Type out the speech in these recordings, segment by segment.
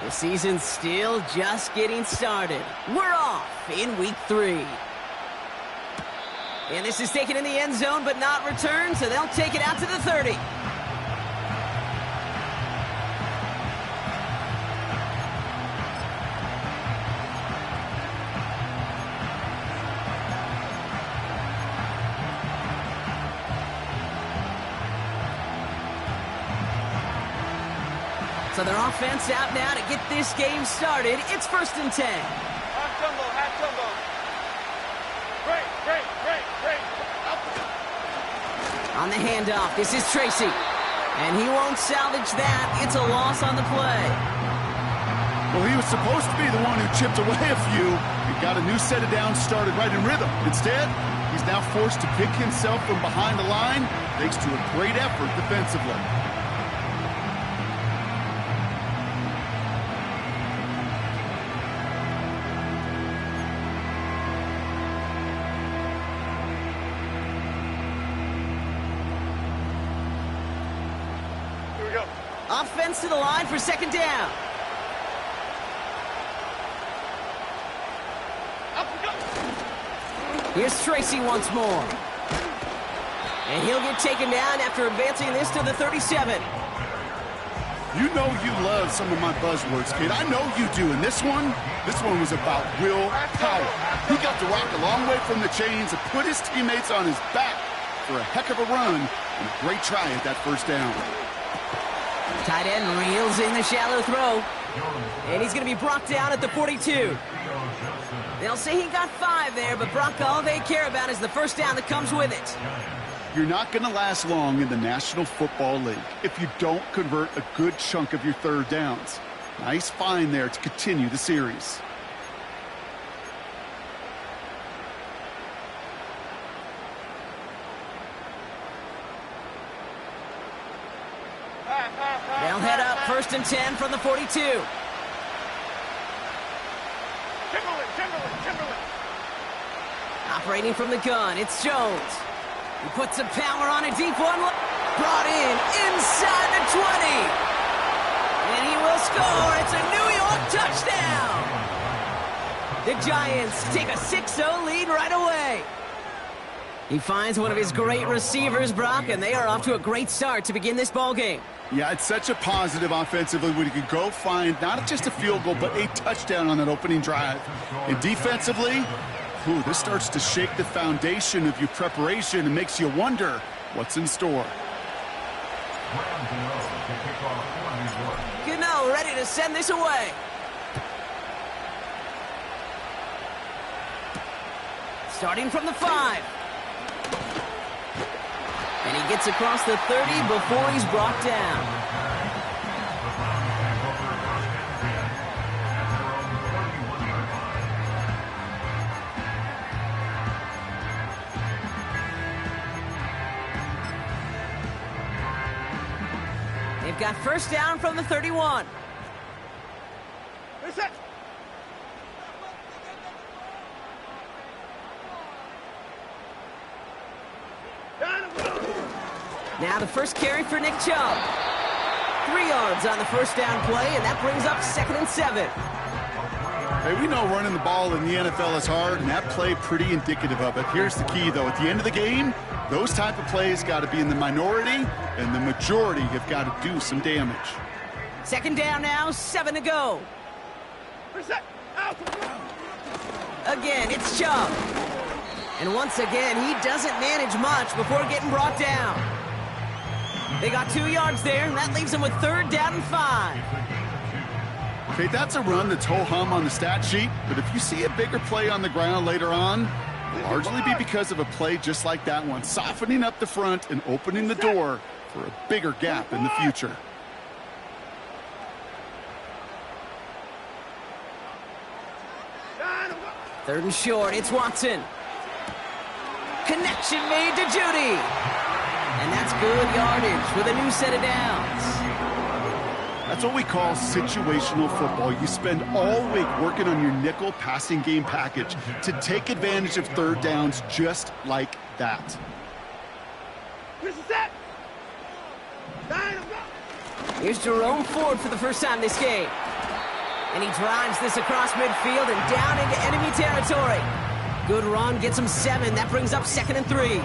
The season's still just getting started. We're off in week 3. And this is taken in the end zone but not returned, so they'll take it out to the 30. So their offense out now to get this game started. It's 1st and 10. Half tumble. Break. On the handoff, this is Tracy. And he won't salvage that. It's a loss on the play. Well, he was supposed to be the one who chipped away a few. He got a new set of downs started right in rhythm. Instead, he's now forced to pick himself from behind the line thanks to a great effort defensively. Offense to the line for 2nd down. Here's Tracy once more. And he'll get taken down after advancing this to the 37. You know you love some of my buzzwords, kid. I know you do. And this one was about real power. He got to rock a long way from the chains and put his teammates on his back for a heck of a run and a great try at that 1st down. Tight end reels in the shallow throw. And he's going to be brought down at the 42. They'll say he got 5 there, but Brock, all they care about is the 1st down that comes with it. You're not going to last long in the National Football League if you don't convert a good chunk of your 3rd downs. Nice find there to continue the series. They'll head up 1st and 10 from the 42. Timberland. Operating from the gun, it's Jones. He puts some power on a deep one. Brought in inside the 20. And he will score. It's a New York touchdown. The Giants take a 6-0 lead right away. He finds one of his great receivers, Brock, and they are off to a great start to begin this ballgame. Yeah, it's such a positive offensively when you can go find not just a field goal, but a touchdown on that opening drive. And defensively, this starts to shake the foundation of your preparation and makes you wonder what's in store. Gano ready to send this away. Starting from the 5. And he gets across the 30 before he's brought down. They've got 1st down from the 31. Reset. Now the first carry for Nick Chubb. 3 yards on the 1st down play, and that brings up 2nd and 7. Hey, we know running the ball in the NFL is hard, and that play pretty indicative of it. Here's the key, though. At the end of the game, those type of plays got to be in the minority, and the majority have got to do some damage. 2nd down now, 7 to go. Reset. Out. Again, it's Chubb. And once again, he doesn't manage much before getting brought down. They got 2 yards there, and that leaves them with 3rd down and 5. Okay, that's a run that's ho-hum on the stat sheet, but if you see a bigger play on the ground later on, it'll largely be because of a play just like that one, softening up the front and opening the door for a bigger gap in the future. Third and short, it's Watson. Connection made to Judy. And that's good yardage with a new set of downs. That's what we call situational football. You spend all week working on your nickel passing game package to take advantage of 3rd downs just like that. Here's Jerome Ford for the first time this game. And he drives this across midfield and down into enemy territory. Good run, gets him 7. That brings up 2nd and 3.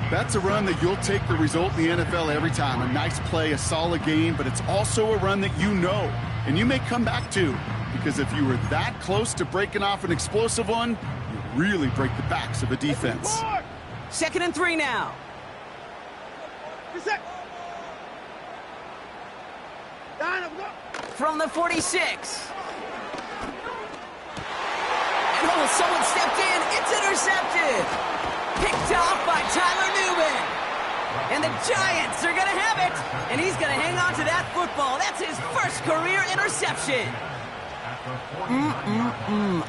That's a run that you'll take the result in the NFL every time. A nice play, a solid game, but it's also a run that you know, and you may come back to. Because if you were that close to breaking off an explosive one, you really break the backs of a defense. 2nd and 3 now. Reset. Line up, go. From the 46. And oh, someone stepped in. It's intercepted. Picked off by Tyler Newman. And the Giants are going to have it. And he's going to hang on to that football. That's his first career interception.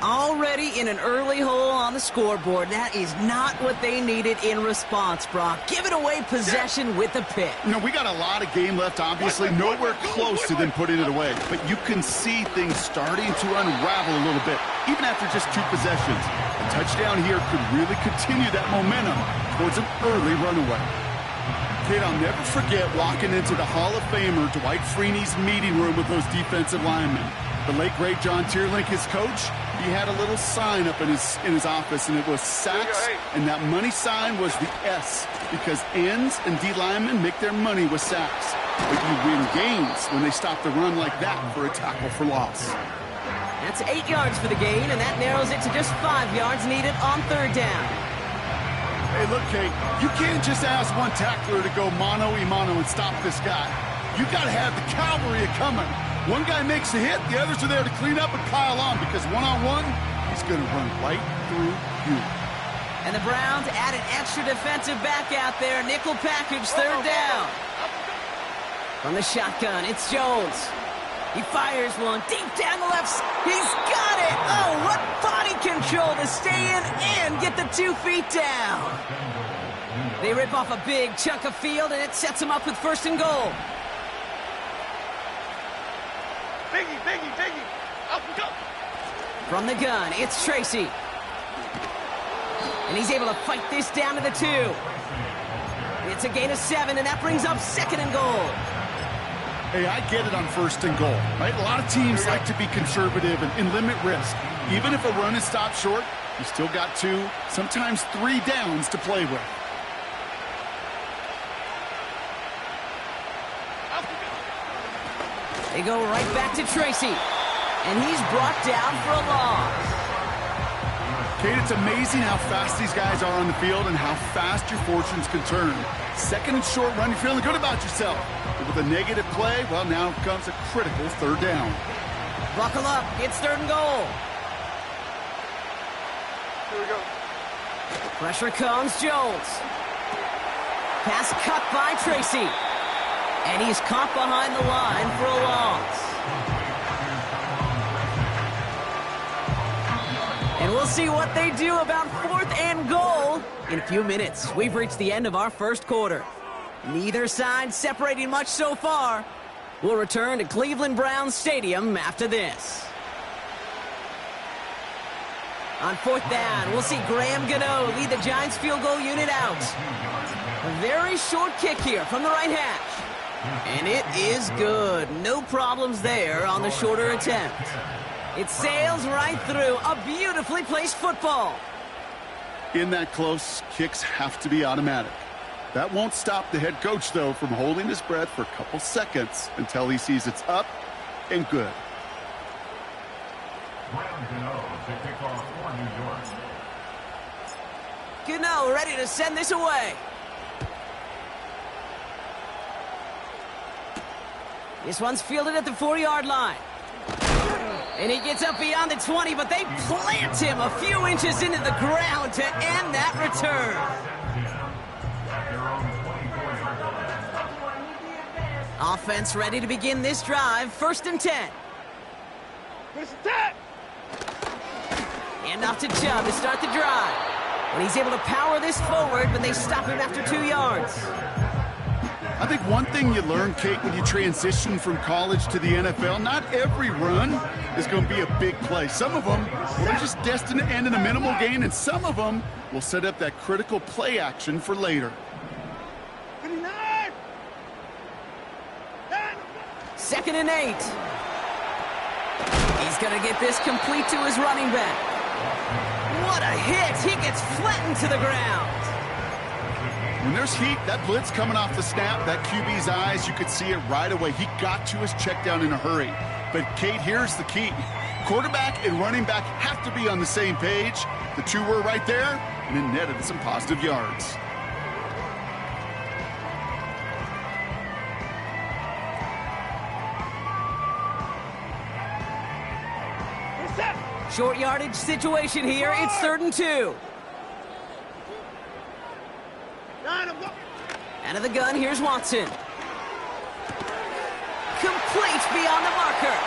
Already in an early hole on the scoreboard. That is not what they needed in response, Brock. Giving away possession with a pick. You know, we got a lot of game left, obviously. Nowhere close to them putting it away. But you can see things starting to unravel a little bit, even after just 2 possessions. A touchdown here could really continue that momentum towards an early runaway. Kid, I'll never forget walking into the Hall of Famer Dwight Freeney's meeting room with those defensive linemen. The late, great John Tierlink, his coach, he had a little sign up in his office, and it was sacks, and that money sign was the S, because ends and D linemen make their money with sacks. But you win games when they stop the run like that for a tackle for loss. That's 8 yards for the gain, and that narrows it to just 5 yards needed on 3rd down. Hey, look, Kate, you can't just ask one tackler to go mano-a-mano and stop this guy. You got to have the cavalry coming. One guy makes a hit, the others are there to clean up and pile on, because one-on-one, he's going to run right through you. And the Browns add an extra defensive back out there. Nickel package, 3rd down. From the shotgun, it's Jones. He fires one deep down the left side. He's got it! Oh, what body control to stay in and get the 2 feet down. They rip off a big chunk of field, and it sets him up with 1st and goal. Biggie. Up and go. From the gun, it's Tracy. And he's able to fight this down to the 2. It's a gain of 7, and that brings up 2nd and goal. Hey, I get it on 1st and goal, right? A lot of teams like to be conservative and limit risk. Even if a run is stopped short, you still got 2, sometimes 3 downs to play with. They go right back to Tracy. And he's brought down for a loss. Kate, it's amazing how fast these guys are on the field and how fast your fortunes can turn. 2nd and short run, you're feeling good about yourself. But with a negative play, well, now comes a critical 3rd down. Buckle up. It's 3rd and goal. Here we go. Pressure comes, Jones. Pass cut by Tracy. And he's caught behind the line for a loss. And we'll see what they do about 4th and goal in a few minutes. We've reached the end of our 1st quarter. Neither side separating much so far. We'll return to Cleveland Browns Stadium after this. On 4th down, we'll see Graham Gano lead the Giants field goal unit out. A very short kick here from the right hash. And it is good. No problems there on the shorter attempt. It sails right through. A beautifully placed football. In that close, kicks have to be automatic. That won't stop the head coach, though, from holding his breath for a couple seconds until he sees it's up and good. Gano ready to send this away. This one's fielded at the 4-yard line. And he gets up beyond the 20, but they plant him a few inches into the ground to end that return. Offense ready to begin this drive. 1st and 10. And off to Chubb to start the drive. And he's able to power this forward, but they stop him after 2 yards. I think one thing you learn, Kate, when you transition from college to the NFL, not every run is going to be a big play. Some of them, well, they're just destined to end in a minimal gain, and some of them will set up that critical play action for later. 2nd and 8. He's going to get this complete to his running back. What a hit! He gets flattened to the ground. When there's heat, that blitz coming off the snap, that QB's eyes, you could see it right away. He got to his check down in a hurry. But, Kate, here's the key. Quarterback and running back have to be on the same page. The two were right there, and it netted some positive yards. Short yardage situation here. It's 3rd and 2. Out of the gun, here's Watson. Complete beyond the marker.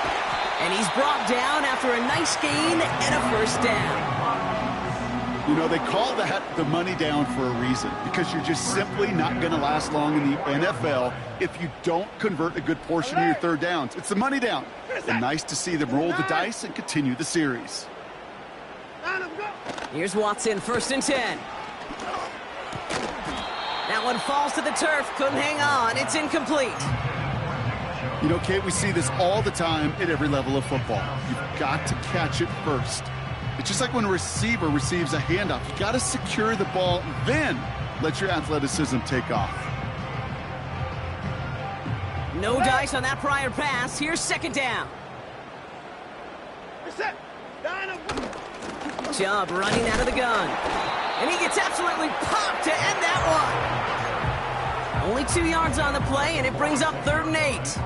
And he's brought down after a nice gain and a first down. You know, they call that the money down for a reason, because you're just simply not going to last long in the NFL if you don't convert a good portion of your third downs. It's the money down. And nice to see them roll the dice and continue the series. Here's Watson, 1st and 10. That one falls to the turf, couldn't hang on. It's incomplete. You know, Kate, we see this all the time at every level of football. You've got to catch it first. It's just like when a receiver receives a handoff. You got to secure the ball, then let your athleticism take off. No dice on that prior pass. Here's 2nd down. Chubb running out of the gun. And he gets absolutely popped to end that one. Only 2 yards on the play, and it brings up 3rd and 8.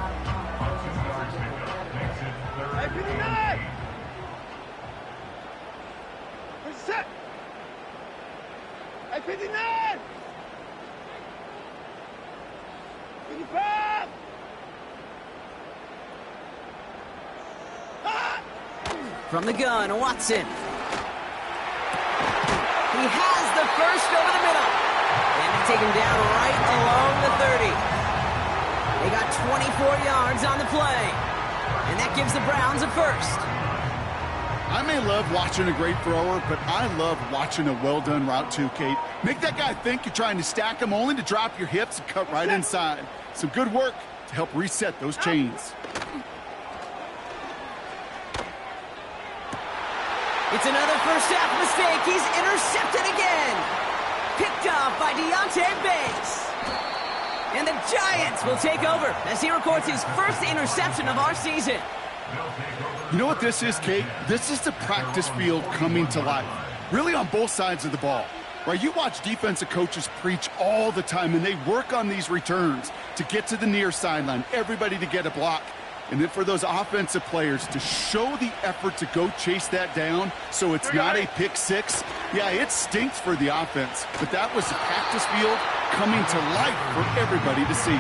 From the gun, Watson. He has the first over the middle. And they take him down right along the 30. They got 24 yards on the play. And that gives the Browns a first. I may love watching a great thrower, but I love watching a well-done route too, Kate. Make that guy think you're trying to stack him only to drop your hips and cut right inside. Some good work to help reset those chains. It's another first half mistake. He's intercepted again. Picked off by Deontay Banks. And the Giants will take over as he records his first interception of our season. You know what this is, Kate? This is the practice field coming to life. Really on both sides of the ball. Right? You watch defensive coaches preach all the time, and they work on these returns to get to the near sideline, everybody to get a block. And then for those offensive players to show the effort to go chase that down so it's not a pick six. Yeah, it stinks for the offense, but that was the practice field coming to life for everybody to see.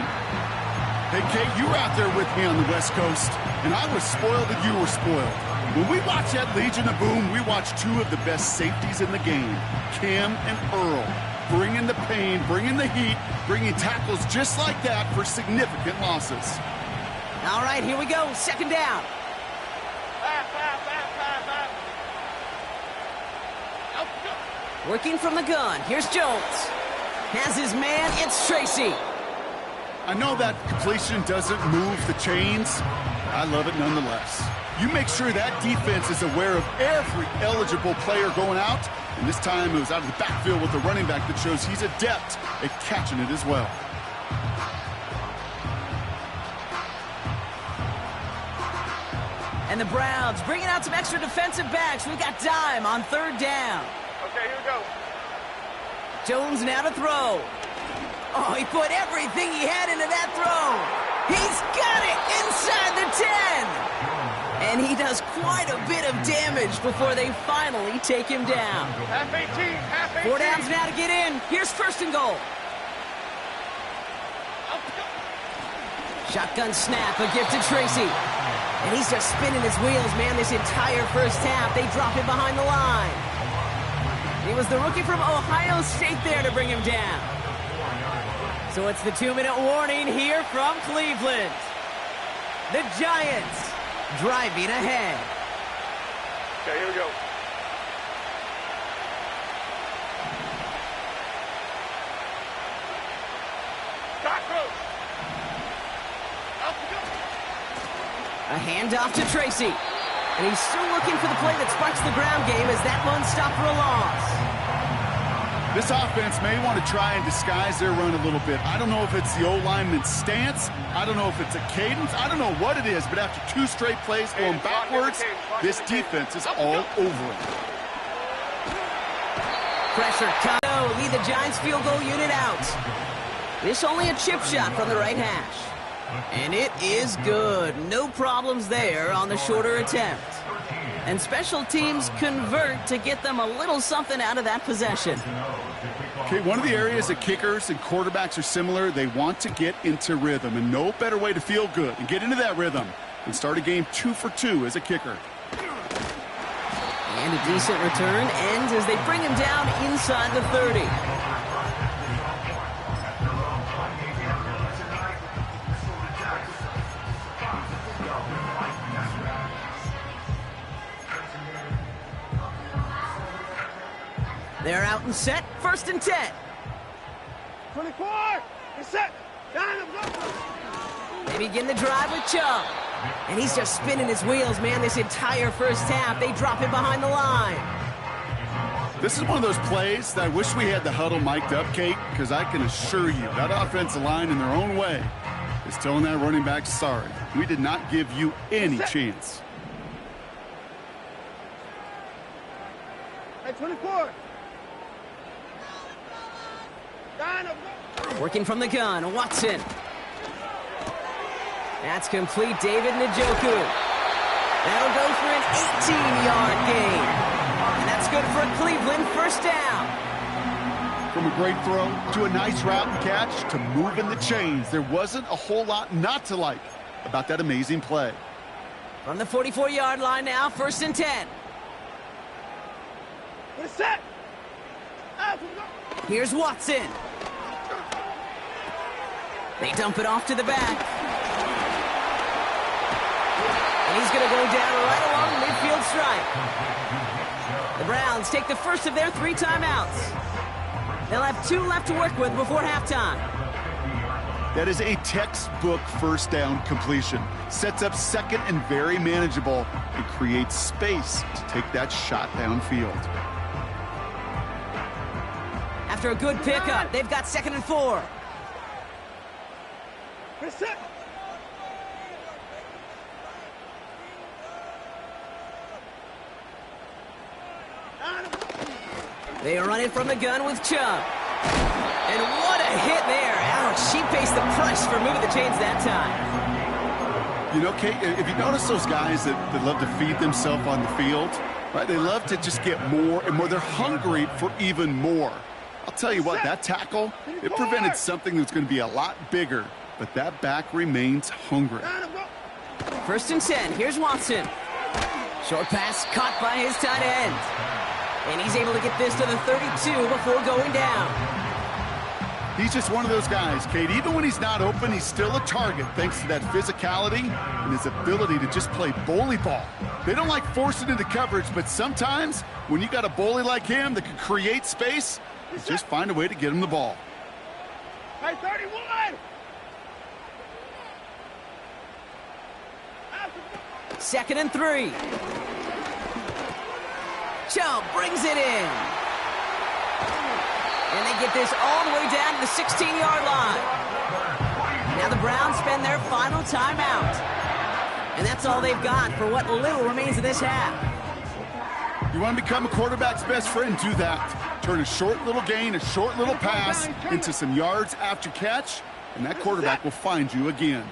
Hey, Kate, you were out there with me on the West Coast, and I was spoiled and you were spoiled. When we watch that Legion of Boom, we watch two of the best safeties in the game, Cam and Earl, bringing the pain, bringing the heat, bringing tackles just like that for significant losses. All right, here we go. 2nd down. Working from the gun. Here's Jones. Has his man. It's Tracy. I know that completion doesn't move the chains. I love it nonetheless. You make sure that defense is aware of every eligible player going out. And this time it was out of the backfield with the running back that shows he's adept at catching it as well. And the Browns bringing out some extra defensive backs. We've got dime on 3rd down. Okay, here we go. Jones now to throw. Oh, he put everything he had into that throw. He's got it inside the 10. And he does quite a bit of damage before they finally take him down. Half 18, half 18. 4 downs now to get in. Here's 1st and goal. Shotgun snap, a gift to Tracy. And he's just spinning his wheels, man, this entire first half. They drop him behind the line. It was the rookie from Ohio State there to bring him down. So it's the 2-minute warning here from Cleveland. The Giants driving ahead. Okay, here we go. A handoff to Tracy. And he's still looking for the play that sparks the ground game as that one stopped for a loss. This offense may want to try and disguise their run a little bit. I don't know if it's the O-lineman's stance. I don't know if it's a cadence. I don't know what it is, but after 2 straight plays going backwards, this defense is all over it. Pressure cut. Lead the Giants field goal unit out. This only a chip shot from the right hash. And it is good. No problems there on the shorter attempt. And special teams convert to get them a little something out of that possession. Okay, one of the areas that kickers and quarterbacks are similar, they want to get into rhythm. And no better way to feel good and get into that rhythm than start a game 2 for 2 as a kicker. And a decent return ends as they bring him down inside the 30. They're out and set. 1st and 10. 24. It's set. Down. They begin the drive with Chubb. And he's just spinning his wheels, man, this entire first half. They drop it behind the line. This is one of those plays that I wish we had the huddle mic'd up, Kate, because I can assure you that offensive line in their own way is telling that running back, sorry, we did not give you any chance. Hey, 24. Working from the gun, Watson. That's complete, David Njoku. That'll go for an 18-yard gain. And that's good for a Cleveland 1st down. From a great throw to a nice route and catch to moving the chains, there wasn't a whole lot not to like about that amazing play. From the 44-yard line now, 1st and 10. It's set. Here's Watson. They dump it off to the back. And he's going to go down right along the midfield stripe. The Browns take the first of their 3 timeouts. They'll have 2 left to work with before halftime. That is a textbook 1st down completion. Sets up 2nd and very manageable and creates space to take that shot downfield. After a good pickup, they've got 2nd and 4. They are running from the gun with Chubb. And what a hit there. Ouch, she pays the price for moving the chains that time. You know, Kate, if you notice those guys that love to feed themselves on the field, right? They love to just get more and more. They're hungry for even more. I'll tell you what, that tackle, it prevented something that's going to be a lot bigger, but that back remains hungry. 1st and 10, here's Watson. Short pass caught by his tight end. And he's able to get this to the 32 before going down. He's just one of those guys, Kate. Even when he's not open, he's still a target thanks to that physicality and his ability to just play bully ball. They don't like forcing into coverage, but sometimes when you got a bully like him that can create space, you just find a way to get him the ball. Hey, 31! 2nd and 3. Chubb brings it in. And they get this all the way down to the 16-yard line. Now the Browns spend their final timeout. And that's all they've got for what little remains of this half. You want to become a quarterback's best friend, do that. Turn a short little gain, a short little pass into some yards after catch, and that quarterback will find you again.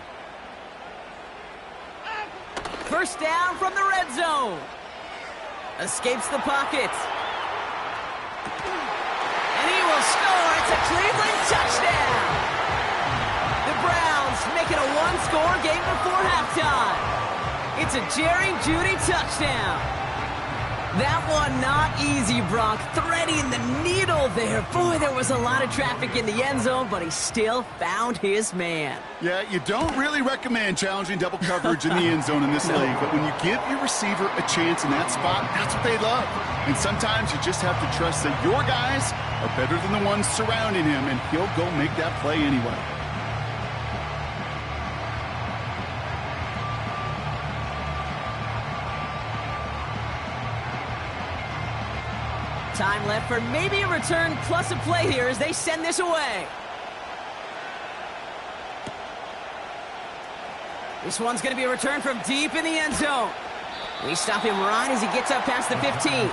1st down from the red zone. Escapes the pocket. And he will score. It's a Cleveland touchdown. The Browns make it a 1-score game before halftime. It's a Jerry Jeudy touchdown. That one not easy, Brock. Threading the needle there. Boy, there was a lot of traffic in the end zone, but he still found his man. Yeah, you don't really recommend challenging double coverage in the end zone in this league, but when you give your receiver a chance in that spot, that's what they love. And sometimes you just have to trust that your guys are better than the ones surrounding him, and he'll go make that play anyway. Time left for maybe a return plus a play here as they send this away. This one's going to be a return from deep in the end zone. We stop him right as he gets up past the 15.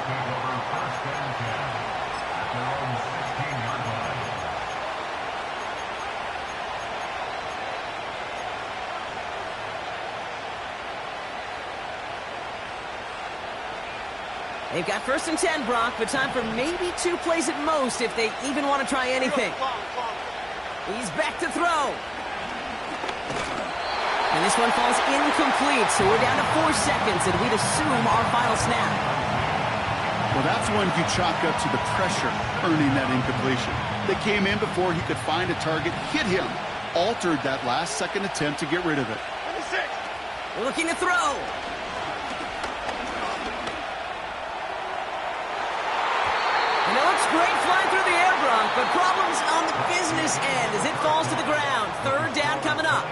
They've got 1st and 10, Brock, but time for maybe 2 plays at most if they even want to try anything. He's back to throw. And this one falls incomplete, so we're down to 4 seconds, and we'd assume our final snap. Well, that's one you chalk up to the pressure earning that incompletion. They came in before he could find a target, hit him, altered that last-second attempt to get rid of it. Looking to throw. And it looks great flying through the air, Bronk, but problems on the business end as it falls to the ground. 3rd down coming up.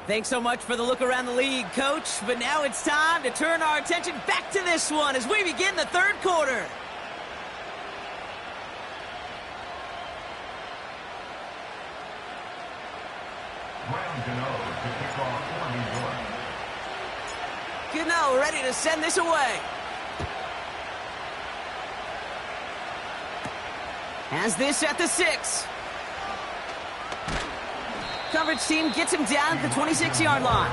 Thanks so much for the look around the league, Coach. But now it's time to turn our attention back to this one as we begin the 3rd quarter. Gano ready to send this away. Has this at the 6. Coverage team gets him down at the 26-yard line.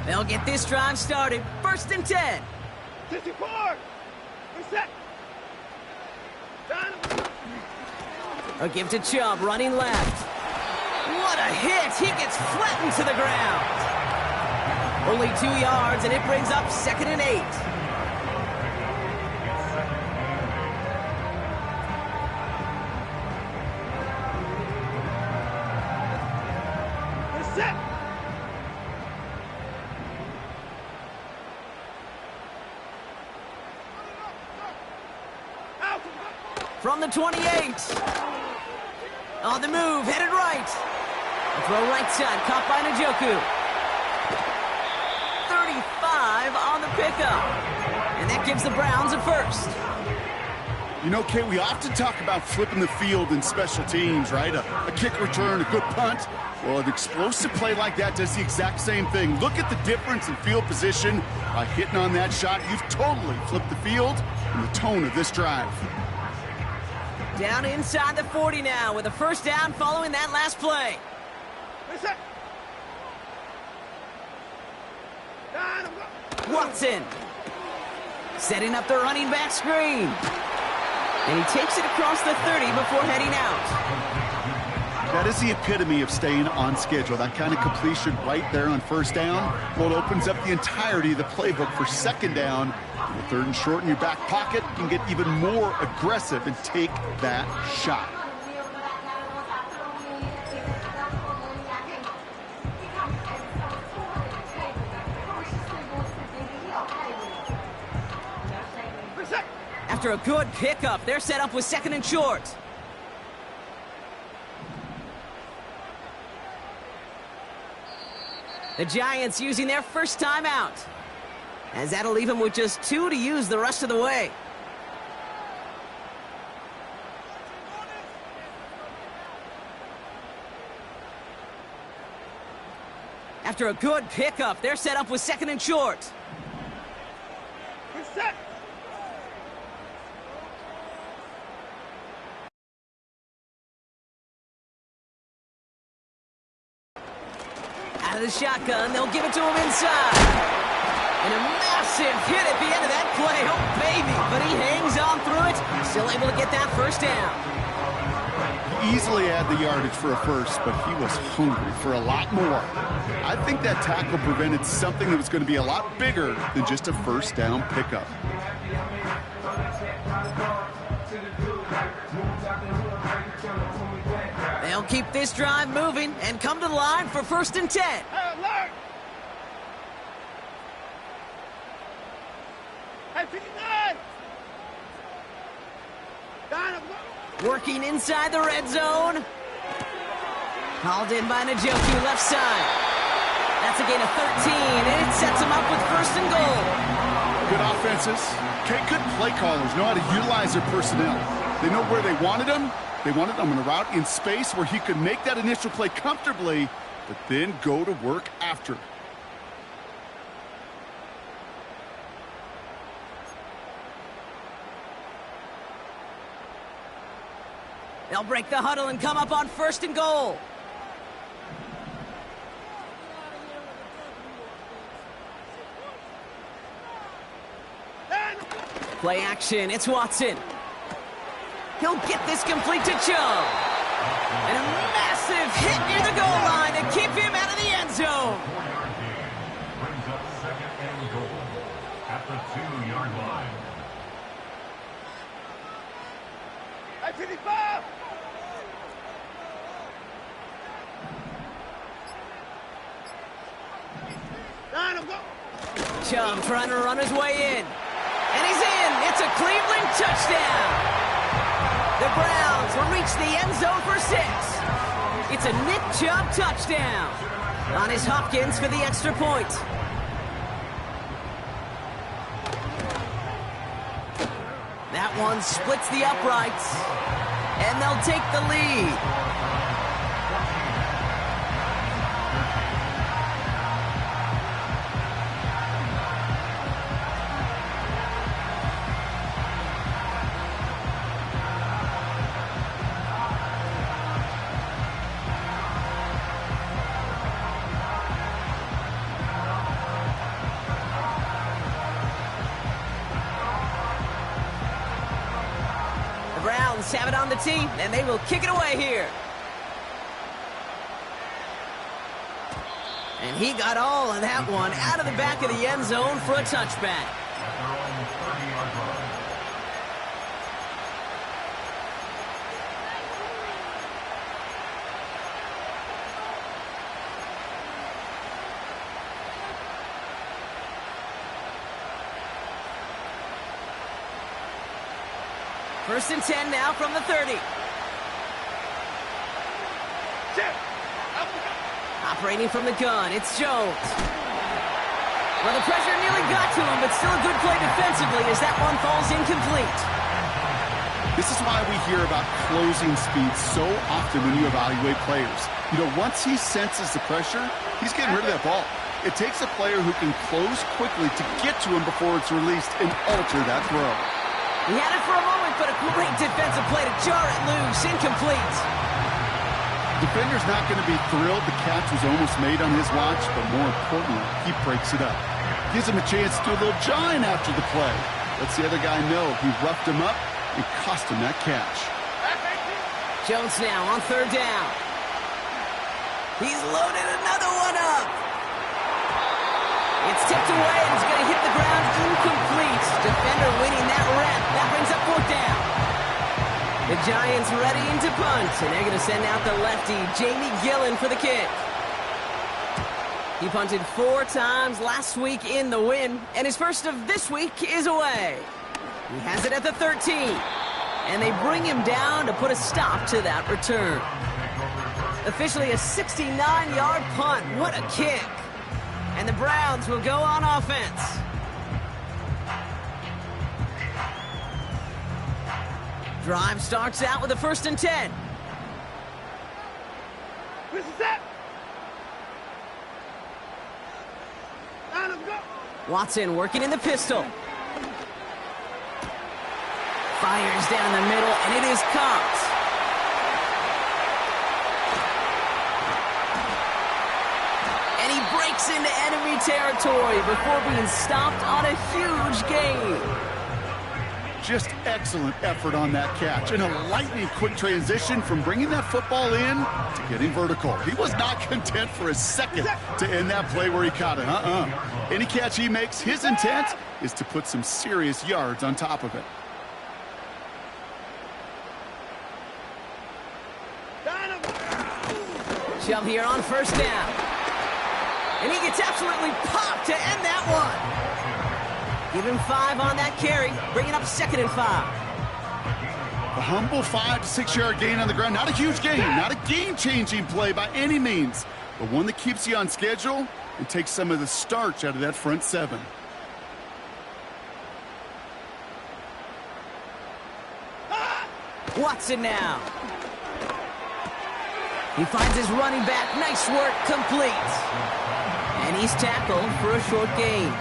They'll get this drive started. 1st and 10. 54. Reset. A give to Chubb, running left. What a hit! He gets flattened to the ground. Only 2 yards, and it brings up 2nd and 8. From the 28. On the move, headed right. A throw right side, caught by Njoku. 35 on the pickup. And that gives the Browns a 1st. You know, Kate, we often talk about flipping the field in special teams, right? A kick return, a good punt. Well, an explosive play like that does the exact same thing. Look at the difference in field position. By hitting on that shot, you've totally flipped the field and the tone of this drive. Down inside the 40 now with a 1st down following that last play. Watson setting up the running back screen. And he takes it across the 30 before heading out. That is the epitome of staying on schedule. That kind of completion right there on 1st down. Well, it opens up the entirety of the playbook for 2nd down. With 3rd and short in your back pocket, you can get even more aggressive and take that shot. After a good pickup, they're set up with 2nd and short. The Giants using their 1st time out, as that'll leave them with just 2 to use the rest of the way. After a good pickup, they're set up with 2nd and short. Reset. Out of the shotgun, they'll give it to him inside. And a massive hit at the end of that play. Oh, baby. But he hangs on through it. Still able to get that 1st down. He easily had the yardage for a 1st, but he was hungry for a lot more. I think that tackle prevented something that was going to be a lot bigger than just a 1st down pickup. They'll They'll keep this drive moving and come to the line for 1st and 10. Hey, alert! Hey, 59! Down, Working inside the red zone. Called in by Njoku, left side. That's a gain of 13, and it sets them up with 1st and goal. Good offenses. Okay, good play callers know how to utilize their personnel. They know where they wanted them. They wanted them on a route in space where he could make that initial play comfortably, but then go to work after. They'll break the huddle and come up on 1st and goal. Play action, it's Watson. He'll get this complete to Chubb. And a massive hit near the goal line to keep him out of the end zone. Brings up 2nd and goal at the 2-yard line. Hey, 55! Down, I'm going. Chubb trying to run his way in. And he's in. It's a Cleveland touchdown. The Browns will reach the end zone for 6. It's a Nick Chubb touchdown. On his Hopkins for the extra point. That one splits the uprights. And they'll take the lead. Browns have it on the tee, and they will kick it away here. And he got all of that one out of the back of the end zone for a touchback. First and 10 now from the 30. Operating from the gun, it's Jones. Well, the pressure nearly got to him, but still a good play defensively as that one falls incomplete. This is why we hear about closing speed so often when you evaluate players. You know, once he senses the pressure, he's getting rid of that ball. It takes a player who can close quickly to get to him before it's released and alter that throw. He had it for a moment, but a great defensive play to jar it loose. Incomplete. Defender's not going to be thrilled the catch was almost made on his watch, but more importantly, he breaks it up. Gives him a chance to do a little jawing after the play. Lets the other guy know he roughed him up and cost him that catch. Jones now on 3rd down. He's loaded another one up. It's tipped away and it's going to hit the ground incomplete. Defender winning that rep. That brings up 4th down. The Giants readying to punt, and they're going to send out the lefty, Jamie Gillen, for the kick. He punted 4 times last week in the win, and his first of this week is away. He has it at the 13, and they bring him down to put a stop to that return. Officially a 69-yard punt. What a kick. And the Browns will go on offense. Drive starts out with a 1st and 10. This is it. Now let's go. Watson working in the pistol. Fires down the middle, and it is caught. And he breaks into enemy territory before being stopped on a huge gain. Just excellent effort on that catch. And a lightning quick transition from bringing that football in to getting vertical. He was not content for a second to end that play where he caught it. Any catch he makes, his intent is to put some serious yards on top of it. Shove here on first down. And he gets absolutely popped to end that one. Give him 5 on that carry, bringing up 2nd and 5. A humble 5 to 6 yard gain on the ground. Not a huge gain, not a game-changing play by any means, but one that keeps you on schedule and takes some of the starch out of that front 7. Watson now. He finds his running back. Nice work, complete. And he's tackled for a short gain.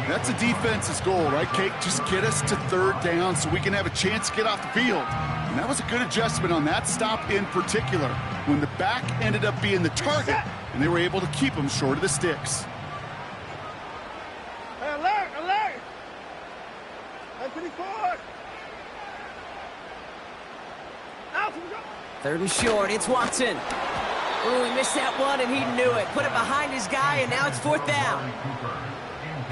That's a defense's goal, right, Kate? Just get us to 3rd down so we can have a chance to get off the field. And that was a good adjustment on that stop in particular, when the back ended up being the target, and they were able to keep him short of the sticks. Hey, alert, alert! Anthony Ford! Out and go! 3rd and short, it's Watson. Ooh, he missed that one, and he knew it. Put it behind his guy, and now it's 4th down.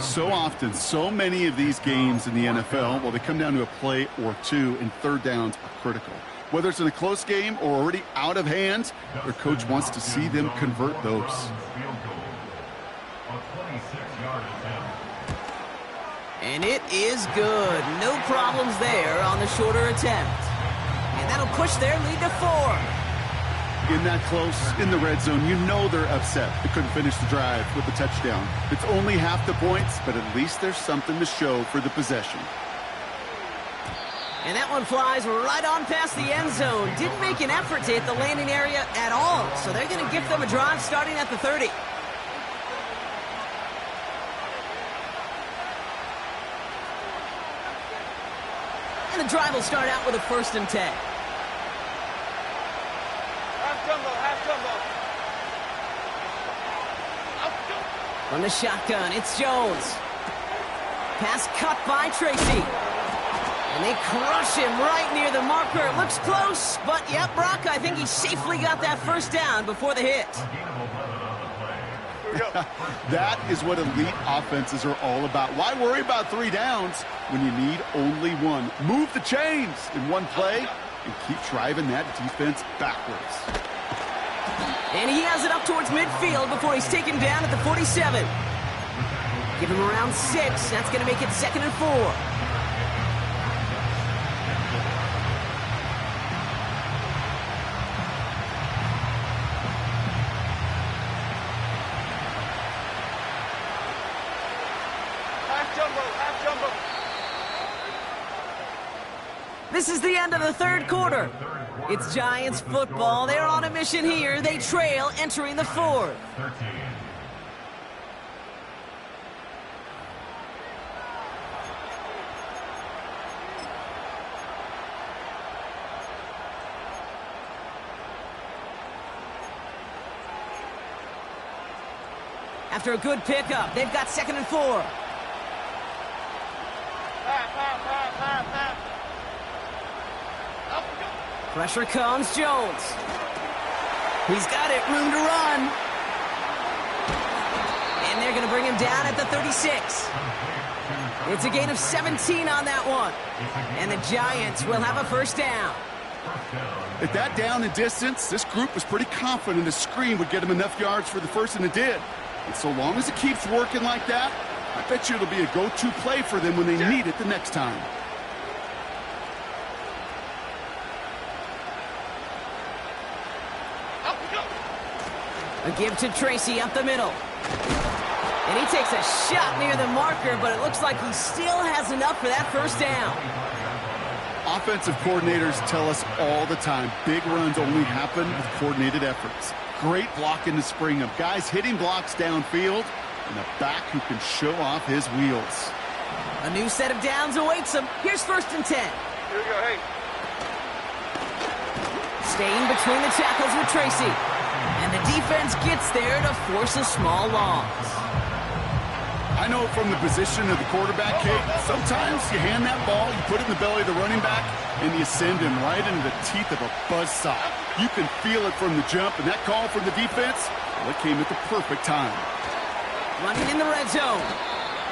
So often, so many of these games in the NFL, well, they come down to a play or two, and 3rd downs are critical. Whether it's in a close game or already out of hand, their coach wants to see them convert those. And it is good. No problems there on the shorter attempt. And that'll push their lead to 4. In that close, in the red zone, you know they're upset. They couldn't finish the drive with the touchdown. It's only half the points, but at least there's something to show for the possession. And that one flies right on past the end zone. Didn't make an effort to hit the landing area at all. So they're going to give them a drive starting at the 30. And the drive will start out with a 1st and 10. Half jumbo, half jumbo. From the shotgun, it's Jones. Pass cut by Tracy. And they crush him right near the marker. Looks close, but yep, Brock, I think he safely got that 1st down before the hit. That is what elite offenses are all about. Why worry about 3 downs when you need only 1? Move the chains in one play and keep driving that defense backwards. And he has it up towards midfield before he's taken down at the 47. Give him around 6. That's going to make it 2nd and 4. This is the end of the 3rd quarter. It's Giants football. They're on a mission here. They trail entering the 4th. After a good pickup, they've got 2nd and 4. Pressure comes, Jones. He's got it, room to run. And they're going to bring him down at the 36. It's a gain of 17 on that one. And the Giants will have a 1st down. At that down and distance, this group was pretty confident a screen would get them enough yards for the 1st, and it did. And so long as it keeps working like that, I bet you it'll be a go-to play for them when they need it the next time. A give to Tracy up the middle. And he takes a shot near the marker, but it looks like he still has enough for that 1st down. Offensive coordinators tell us all the time, big runs only happen with coordinated efforts. Great blocking to spring them. Guys hitting blocks downfield, and a back who can show off his wheels. A new set of downs awaits him. Here's 1st and 10. Here we go, hey. Staying between the tackles with Tracy. And the defense gets there to force a small loss. I know from the position of the quarterback, Kate, sometimes you hand that ball, you put it in the belly of the running back, and you send him right into the teeth of a buzzsaw. You can feel it from the jump, and that call from the defense, well, it came at the perfect time. Running in the red zone.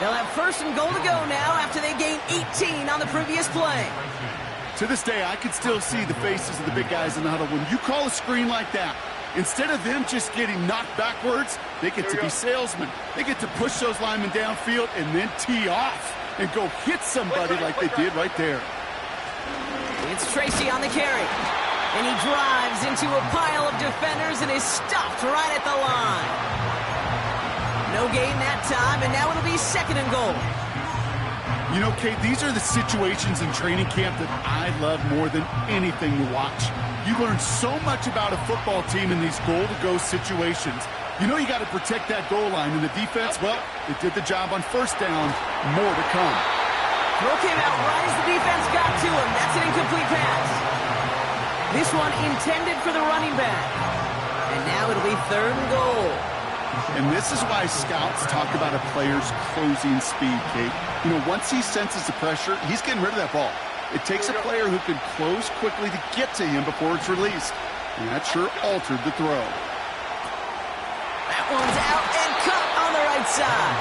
They'll have 1st and goal to go now after they gain 18 on the previous play. To this day, I can still see the faces of the big guys in the huddle. When you call a screen like that, Instead of them just getting knocked backwards, they get to be salesmen. They get to push those linemen downfield and then tee off and go hit somebody like they did right there. It's Tracy on the carry. And he drives into a pile of defenders and is stopped right at the line. No gain that time, and now it'll be 2nd and goal. You know, Kate, these are the situations in training camp that I love more than anything to watch. You learn so much about a football team in these goal-to-go situations. You know you got to protect that goal line, and the defense, well, it did the job on 1st down. More to come. Throw came out right as the defense got to him. That's an incomplete pass. This one intended for the running back. And now it'll be 3rd and goal. And this is why scouts talk about a player's closing speed, Kate. You know, once he senses the pressure, he's getting rid of that ball. It takes a player who can close quickly to get to him before it's released. And that sure altered the throw. That one's out and cut on the right side.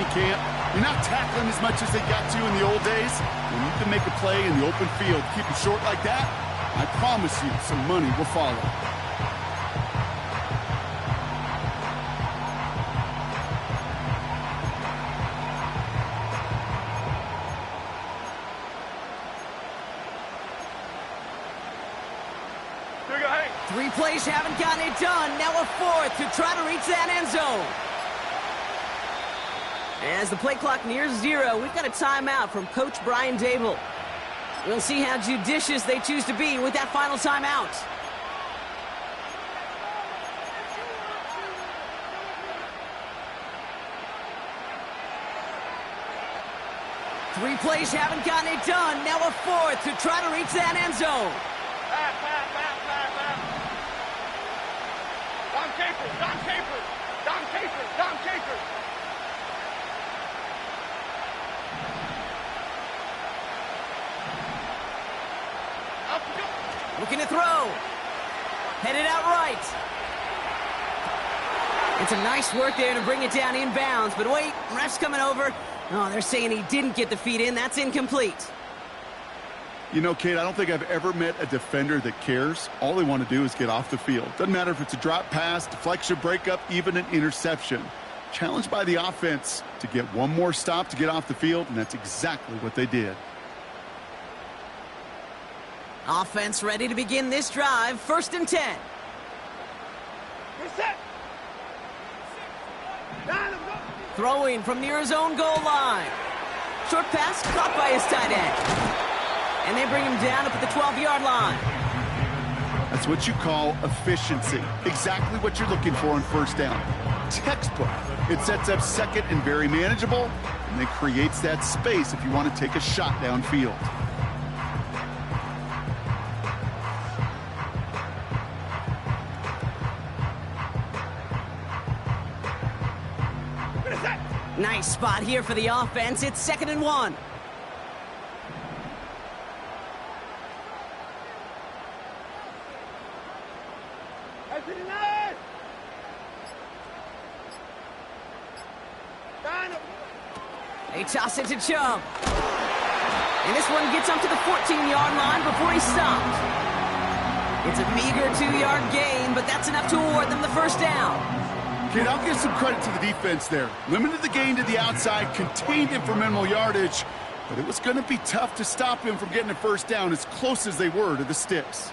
You can't. You're not tackling as much as they got to in the old days. When you can make a play in the open field, keep it short like that, I promise you some money will follow. Here we go, hey. 3 plays haven't gotten it done. Now a 4th to try to reach that end zone. As the play clock nears 0, we've got a timeout from Coach Brian Dable. We'll see how judicious they choose to be with that final timeout. Three plays haven't gotten it done. Now a 4th to try to reach that end zone. Pass. Don Capers. Looking to throw. Headed out right. It's a nice work there to bring it down inbounds, but wait, ref's coming over. Oh, they're saying he didn't get the feet in. That's incomplete. You know, Kate, I don't think I've ever met a defender that cares. All they want to do is get off the field. Doesn't matter if it's a drop pass, deflection, breakup, even an interception. Challenged by the offense to get one more stop to get off the field, and that's exactly what they did. Offense ready to begin this drive. 1st and 10. We're set. Throwing from near his own goal line. Short pass caught by his tight end. And they bring him down up at the 12-yard line. That's what you call efficiency. Exactly what you're looking for on 1st down. Textbook. It sets up 2nd and very manageable, and then creates that space if you want to take a shot downfield. Nice spot here for the offense. It's 2nd and 1. They toss it to Chubb. And this one gets up to the 14-yard line before he's stopped. It's a meager 2-yard gain, but that's enough to award them the 1st down. Kid, I'll give some credit to the defense there. Limited the gain to the outside, contained him for minimal yardage, but it was going to be tough to stop him from getting a 1st down as close as they were to the sticks.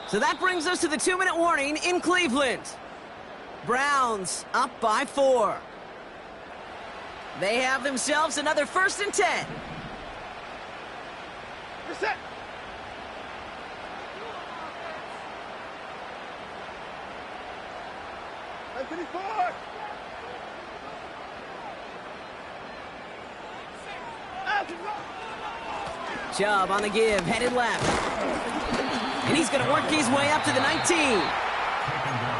So that brings us to the 2-minute warning in Cleveland. Browns up by 4. They have themselves another 1st and 10. We're set. Anthony Ford. Chubb on the give, headed left. And he's going to work his way up to the 19.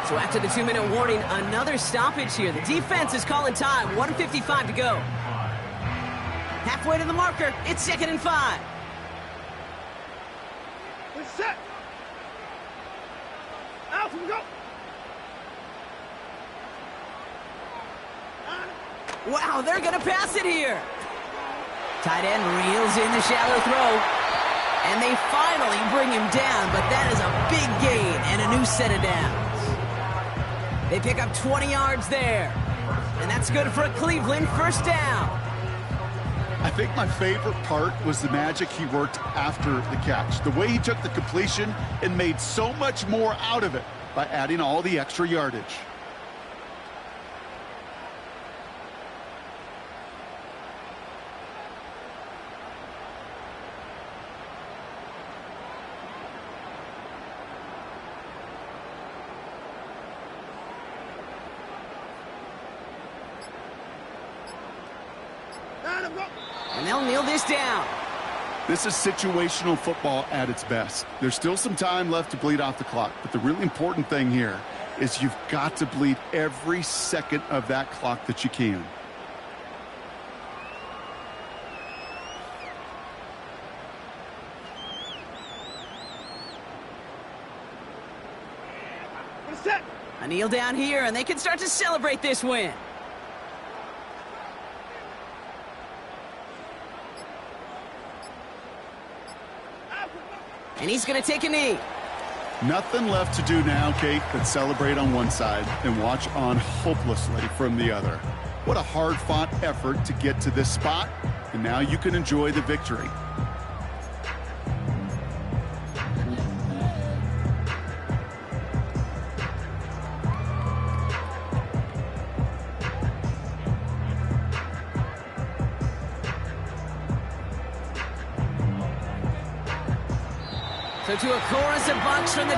So after the 2-minute warning, another stoppage here. The defense is calling time. 1:55 to go. Halfway to the marker. It's 2nd and 5. set. Out we go. Wow, they're going to pass it here. Tight end reels in the shallow throw. And they finally bring him down, but that is a big gain and a new set of downs. They pick up 20 yards there. And that's good for a Cleveland first down. I think my favorite part was the magic he worked after the catch. The way he took the completion and made so much more out of it by adding all the extra yardage. And they'll kneel this down. This is situational football at its best. There's still some time left to bleed off the clock, but the really important thing here is you've got to bleed every second of that clock that you can. Set. A kneel down here, and they can start to celebrate this win. And he's going to take a knee. Nothing left to do now, Kate, but celebrate on one side and watch on hopelessly from the other. What a hard-fought effort to get to this spot, and now you can enjoy the victory. So to a chorus of bucks from the